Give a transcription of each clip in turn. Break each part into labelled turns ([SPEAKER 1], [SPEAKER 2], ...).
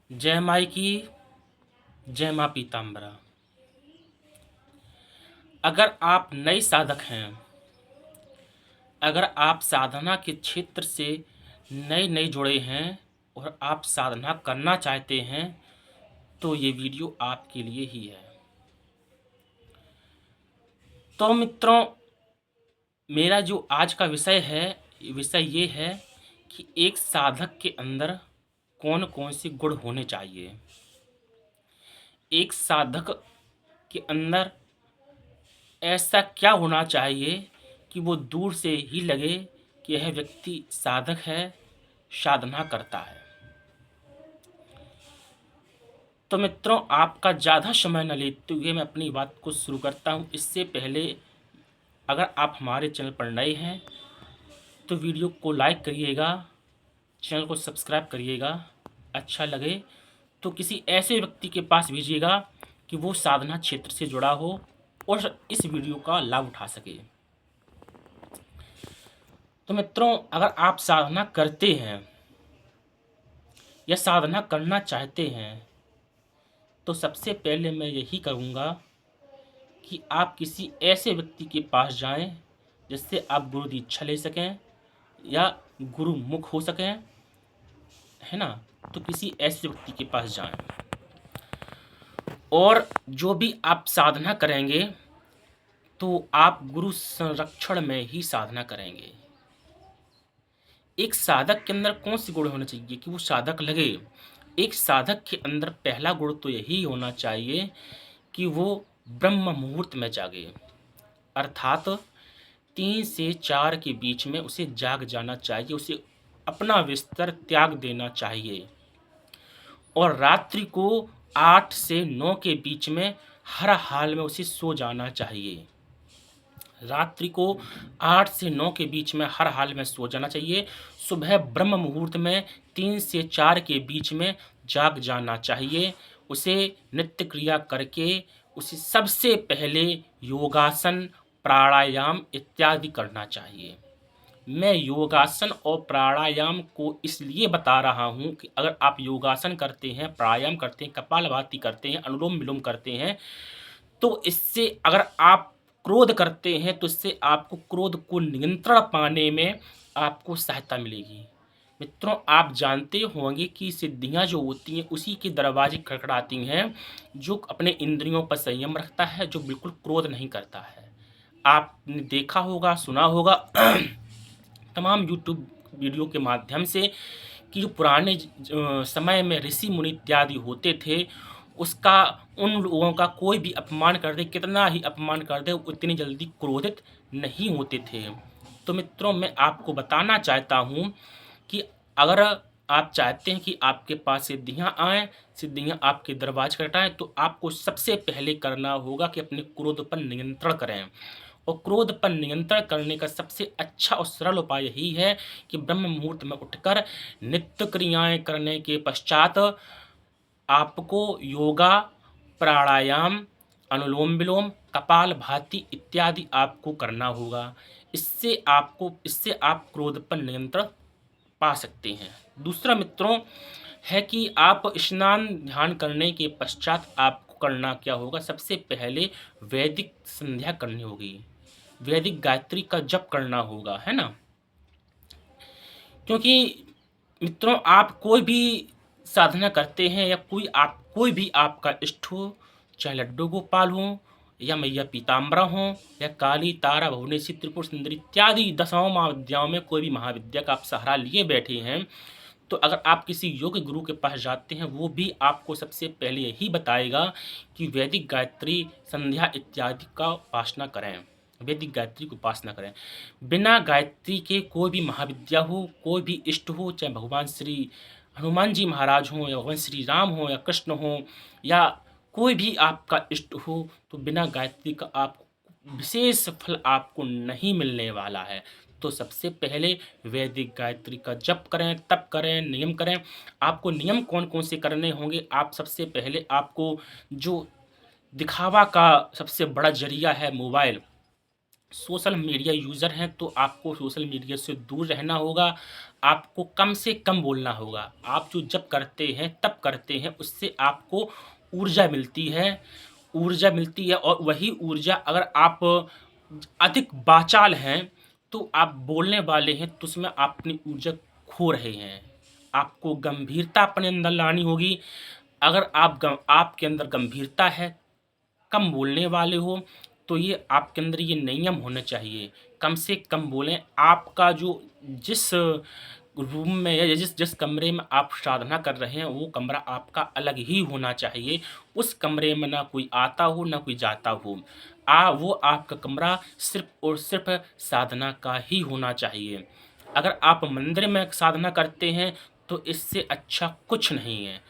[SPEAKER 1] जय माई की जय माँ पीताम्बरा। अगर आप नए साधक हैं, अगर आप साधना के क्षेत्र से नए नए जुड़े हैं और आप साधना करना चाहते हैं तो ये वीडियो आपके लिए ही है। तो मित्रों, मेरा जो आज का विषय ये है कि एक साधक के अंदर कौन कौन से गुण होने चाहिए। एक साधक के अंदर ऐसा क्या होना चाहिए कि वो दूर से ही लगे कि यह व्यक्ति साधक है, साधना करता है। तो मित्रों, आपका ज़्यादा समय न लेते हुए मैं अपनी बात को शुरू करता हूँ। इससे पहले अगर आप हमारे चैनल पर नए हैं तो वीडियो को लाइक करिएगा, चैनल को सब्सक्राइब करिएगा। अच्छा लगे तो किसी ऐसे व्यक्ति के पास भेजिएगा कि वो साधना क्षेत्र से जुड़ा हो और इस वीडियो का लाभ उठा सके। तो मित्रों, अगर आप साधना करते हैं या साधना करना चाहते हैं तो सबसे पहले मैं यही कहूँगा कि आप किसी ऐसे व्यक्ति के पास जाएं जिससे आप गुरु दीक्षा ले सकें या गुरु मुख हो सकें, है ना। तो किसी ऐसे व्यक्ति के पास जाएं और जो भी आप साधना करेंगे तो आप गुरु संरक्षण में ही साधना करेंगे। एक साधक के अंदर कौन सी गुण होने चाहिए कि वो साधक लगे। एक साधक के अंदर पहला गुण तो यही होना चाहिए कि वो ब्रह्म मुहूर्त में जागे, अर्थात 3 से 4 के बीच में उसे जाग जाना चाहिए। उसे अपना बिस्तर त्याग देना चाहिए और रात्रि को 8 से 9 के बीच में हर हाल में उसे सो जाना चाहिए। रात्रि को 8 से 9 के बीच में हर हाल में सो जाना चाहिए। सुबह ब्रह्म मुहूर्त में 3 से 4 के बीच में जाग जाना चाहिए। उसे नित्य क्रिया करके उसे सबसे पहले योगासन, प्राणायाम इत्यादि करना चाहिए। मैं योगासन और प्राणायाम को इसलिए बता रहा हूँ कि अगर आप योगासन करते हैं, प्राणायाम करते हैं, कपालभाति करते हैं, अनुलोम विलोम करते हैं तो इससे अगर आप क्रोध करते हैं तो इससे आपको क्रोध को नियंत्रण पाने में आपको सहायता मिलेगी। मित्रों, आप जानते होंगे कि सिद्धियां जो होती हैं उसी के दरवाजे खड़खड़ाती हैं जो अपने इंद्रियों पर संयम रखता है, जो बिल्कुल क्रोध नहीं करता है। आपने देखा होगा, सुना होगा तमाम यूट्यूब वीडियो के माध्यम से कि जो पुराने समय में ऋषि मुनि इत्यादि होते थे, उसका उन लोगों का कोई भी अपमान कर दे, कितना ही अपमान कर दे, उतनी जल्दी क्रोधित नहीं होते थे। तो मित्रों, मैं आपको बताना चाहता हूँ कि अगर आप चाहते हैं कि आपके पास सिद्धियाँ आएँ, सिद्धियाँ आपके दरवाजे खटखटाएँ, तो आपको सबसे पहले करना होगा कि अपने क्रोध पर नियंत्रण करें। और क्रोध पर नियंत्रण करने का सबसे अच्छा और सरल उपाय यही है कि ब्रह्म मुहूर्त में उठकर नित्य क्रियाएं करने के पश्चात आपको योगा, प्राणायाम, अनुलोम विलोम, कपालभाति इत्यादि आपको करना होगा। इससे आप क्रोध पर नियंत्रण पा सकते हैं। दूसरा मित्रों है कि आप स्नान ध्यान करने के पश्चात आपको करना क्या होगा, सबसे पहले वैदिक संध्या करनी होगी, वैदिक गायत्री का जप करना होगा, है ना। क्योंकि मित्रों, आप कोई भी साधना करते हैं या कोई भी आपका इष्ट हो, चाहे लड्डू गोपाल हो या मैया पीताम्बरा हो या काली, तारा, भुवनेश्वरी, त्रिपुर सुंदरी इत्यादि 10 महाविद्याओं में कोई भी महाविद्या का आप सहारा लिए बैठे हैं, तो अगर आप किसी योग गुरु के पास जाते हैं वो भी आपको सबसे पहले यही बताएगा कि वैदिक गायत्री, संध्या इत्यादि का उपासना करें, वैदिक गायत्री की उपासना करें। बिना गायत्री के कोई भी महाविद्या हो, कोई भी इष्ट हो, चाहे भगवान श्री हनुमान जी महाराज हों या भगवान श्री राम हो या कृष्ण हो या कोई भी आपका इष्ट हो, तो बिना गायत्री का आप विशेष फल आपको नहीं मिलने वाला है। तो सबसे पहले वैदिक गायत्री का जप करें, तप करें, नियम करें। आपको नियम कौन कौन से करने होंगे, आप सबसे पहले आपको जो दिखावा का सबसे बड़ा जरिया है मोबाइल, सोशल मीडिया यूज़र हैं तो आपको सोशल मीडिया से दूर रहना होगा, आपको कम से कम बोलना होगा। आप जो जब करते हैं, तब करते हैं, उससे आपको ऊर्जा मिलती है और वही ऊर्जा अगर आप अधिक वाचाल हैं, तो आप बोलने वाले हैं, तो उसमें आप अपनी ऊर्जा खो रहे हैं। आपको गंभीरता अपने अंदर लानी होगी। अगर आपके अंदर गंभीरता है, कम बोलने वाले हो, तो ये आपके अंदर ये नियम होने चाहिए, कम से कम बोलें। आपका जो जिस रूम में या जिस जिस कमरे में आप साधना कर रहे हैं, वो कमरा आपका अलग ही होना चाहिए। उस कमरे में ना कोई आता हो, ना कोई जाता हो। वो आपका कमरा सिर्फ़ और सिर्फ़ साधना का ही होना चाहिए। अगर आप मंदिर में साधना करते हैं, तो इससे अच्छा कुछ नहीं है।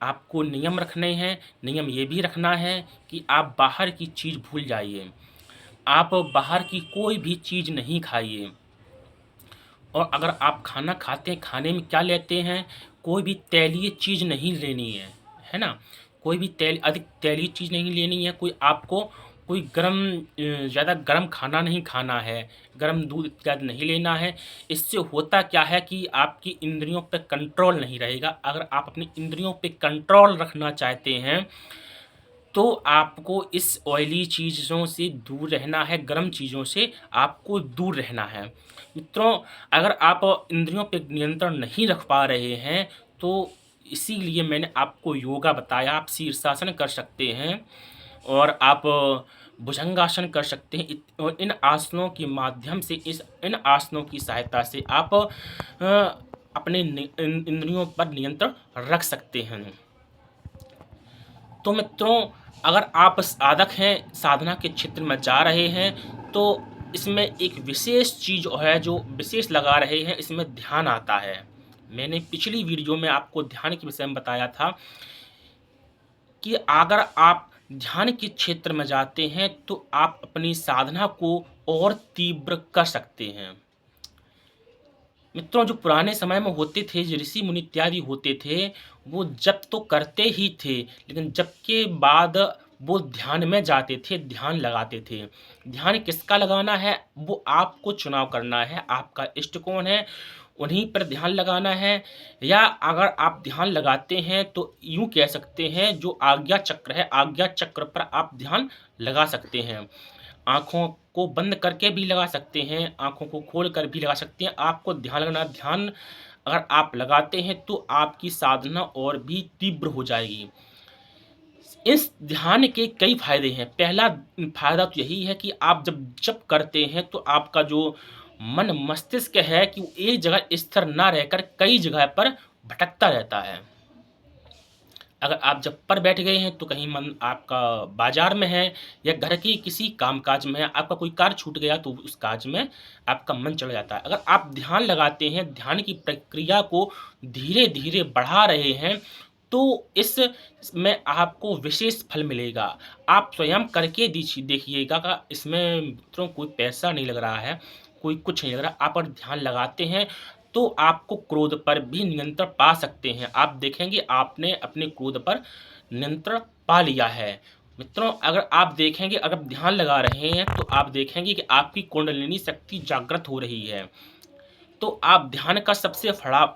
[SPEAKER 1] आपको नियम रखने हैं, नियम ये भी रखना है कि आप बाहर की चीज़ भूल जाइए। आप बाहर की कोई भी चीज़ नहीं खाइए। और अगर आप खाना खाते हैं, खाने में क्या लेते हैं, कोई भी तैलीय चीज़ नहीं लेनी है ना? कोई भी अधिक तैलीय चीज़ नहीं लेनी है, कोई ज़्यादा गरम खाना नहीं खाना है, गरम दूध इत्यादि नहीं लेना है। इससे होता क्या है कि आपकी इंद्रियों पे कंट्रोल नहीं रहेगा। अगर आप अपनी इंद्रियों पे कंट्रोल रखना चाहते हैं, तो आपको इस ऑयली चीज़ों से दूर रहना है, गरम चीज़ों से आपको दूर रहना है। मित्रों, अगर आप इंद्रियों पे नियंत्रण नहीं रख पा रहे हैं, तो इसीलिए मैंने आपको योगा बताया। आप शीर्षासन कर सकते हैं और आप भुजंगासन कर सकते हैं। और इन आसनों के माध्यम से इन आसनों की सहायता से आप अपने इंद्रियों पर नियंत्रण रख सकते हैं। तो मित्रों, अगर आप साधक हैं, साधना के क्षेत्र में जा रहे हैं, तो इसमें एक विशेष चीज़ है जो विशेष लगा रहे हैं, इसमें ध्यान आता है। मैंने पिछली वीडियो में आपको ध्यान के विषय में बताया था कि अगर आप ध्यान के क्षेत्र में जाते हैं, तो आप अपनी साधना को और तीव्र कर सकते हैं। मित्रों, जो पुराने समय में होते थे, जो ऋषि मुनि इत्यादि होते थे, वो जप तो करते ही थे, लेकिन जप के बाद वो ध्यान में जाते थे, ध्यान लगाते थे। ध्यान किसका लगाना है, वो आपको चुनाव करना है। आपका इष्ट कौन है, उन्हीं पर ध्यान लगाना है। या अगर आप ध्यान लगाते हैं, तो यूँ कह सकते हैं, जो आज्ञा चक्र है, आज्ञा चक्र पर आप ध्यान लगा सकते हैं। आँखों को बंद करके भी लगा सकते हैं, आँखों को खोल कर भी लगा सकते हैं। आपको ध्यान अगर आप लगाते हैं, तो आपकी साधना और भी तीव्र हो जाएगी। इस ध्यान के कई फ़ायदे हैं। पहला फ़ायदा तो यही है कि आप जब जप करते हैं, तो आपका जो मन मस्तिष्क है कि वो एक जगह स्थिर ना रहकर कई जगह पर भटकता रहता है। अगर आप जब पर बैठ गए हैं, तो कहीं मन आपका बाज़ार में है या घर के किसी काम-काज में है, आपका कोई कार्य छूट गया, तो उस कार्य में आपका मन चला जाता है। अगर आप ध्यान लगाते हैं, ध्यान की प्रक्रिया को धीरे-धीरे बढ़ा रहे हैं, तो इसमें आपको विशेष फल मिलेगा। आप स्वयं करके देखिएगा का इसमें मित्रों कोई पैसा नहीं लग रहा है, कोई कुछ नहीं लग रहा। आप अगर ध्यान लगाते हैं, तो आपको क्रोध पर भी नियंत्रण पा सकते हैं। आप देखेंगे आपने अपने क्रोध पर नियंत्रण पा लिया है। मित्रों, अगर आप देखेंगे, अगर ध्यान लगा रहे हैं, तो आप देखेंगे कि आपकी कुंडलिनी शक्ति जागृत हो रही है। तो आप ध्यान का सबसे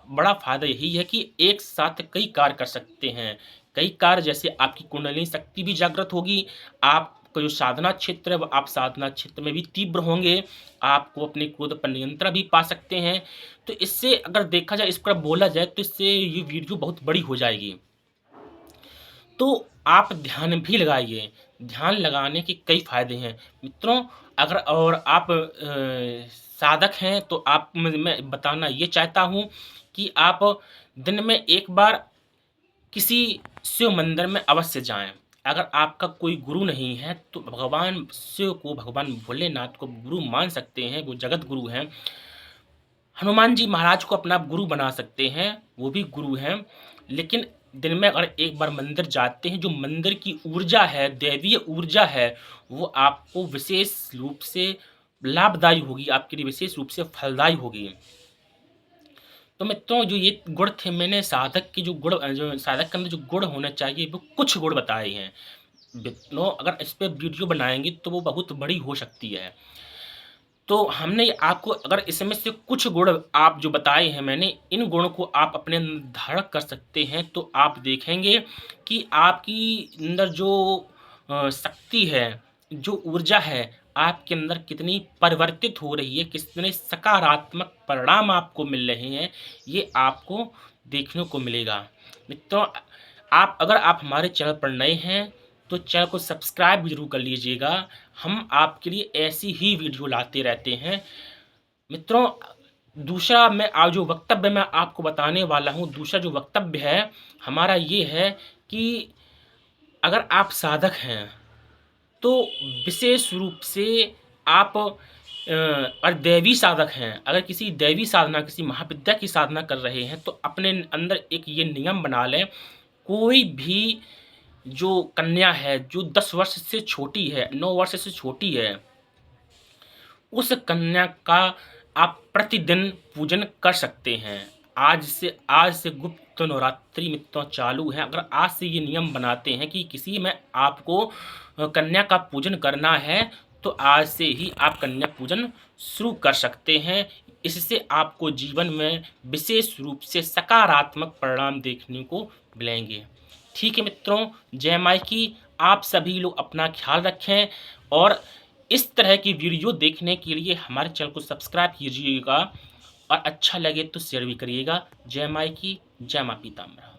[SPEAKER 1] बड़ा फ़ायदा यही है कि एक साथ कई कार्य कर सकते हैं। कई कार्य, जैसे आपकी कुंडलिनी शक्ति भी जागृत होगी, आपका जो साधना क्षेत्र है, वो आप साधना क्षेत्र में भी तीव्र होंगे, आपको अपने क्रोध पर नियंत्रण भी पा सकते हैं। तो इससे अगर देखा जाए, इस पर बोला जाए, तो इससे ये वीडियो बहुत बड़ी हो जाएगी। तो आप ध्यान भी लगाइए। ध्यान लगाने के कई फ़ायदे हैं। मित्रों, अगर और आप साधक हैं, तो आप मैं बताना ये चाहता हूँ कि आप दिन में एक बार किसी शिव मंदिर में अवश्य जाएँ। अगर आपका कोई गुरु नहीं है, तो भगवान शिव को, भगवान भोलेनाथ को गुरु मान सकते हैं, वो जगत गुरु हैं। हनुमान जी महाराज को अपना गुरु बना सकते हैं, वो भी गुरु हैं। लेकिन दिन में अगर एक बार मंदिर जाते हैं, जो मंदिर की ऊर्जा है, दैवीय ऊर्जा है, वो आपको विशेष रूप से लाभदायी होगी, आपके लिए विशेष रूप से फलदायी होगी। तो मित्रों, जो ये गुण थे, मैंने साधक के जो साधक के अंदर जो गुण होने चाहिए, वो कुछ गुण बताए हैं। मित्रों, अगर इस पे वीडियो बनाएँगे, तो वो बहुत बड़ी हो सकती है। तो हमने आपको अगर इसमें से कुछ गुण आप जो बताए हैं मैंने, इन गुणों को आप अपने अंदर धारण कर सकते हैं, तो आप देखेंगे कि आपकी अंदर जो शक्ति है, जो ऊर्जा है, आपके अंदर कितनी परिवर्तित हो रही है, कितने सकारात्मक परिणाम आपको मिल रहे हैं, ये आपको देखने को मिलेगा। मित्रों, आप हमारे चैनल पर नए हैं, तो चैनल को सब्सक्राइब भी ज़रूर कर लीजिएगा। हम आपके लिए ऐसी ही वीडियो लाते रहते हैं। मित्रों, दूसरा मैं आज जो वक्तव्य मैं आपको बताने वाला हूँ, दूसरा जो वक्तव्य है हमारा ये है कि अगर आप साधक हैं, तो विशेष रूप से आप और दैवी साधक हैं, अगर किसी दैवी साधना, किसी महाविद्या की साधना कर रहे हैं, तो अपने अंदर एक ये नियम बना लें, कोई भी जो कन्या है, जो 10 वर्ष से छोटी है, 9 वर्ष से छोटी है, उस कन्या का आप प्रतिदिन पूजन कर सकते हैं। आज से गुप्त नवरात्रि मित्रों चालू है। अगर आज से ये नियम बनाते हैं कि किसी में आपको कन्या का पूजन करना है, तो आज से ही आप कन्या पूजन शुरू कर सकते हैं। इससे आपको जीवन में विशेष रूप से सकारात्मक परिणाम देखने को मिलेंगे। ठीक है मित्रों, जय माई की। आप सभी लोग अपना ख्याल रखें और इस तरह की वीडियो देखने के लिए हमारे चैनल को सब्सक्राइब कीजिएगा और अच्छा लगे तो शेयर भी करिएगा। जय माई की, जय माँ पीताम्बरा।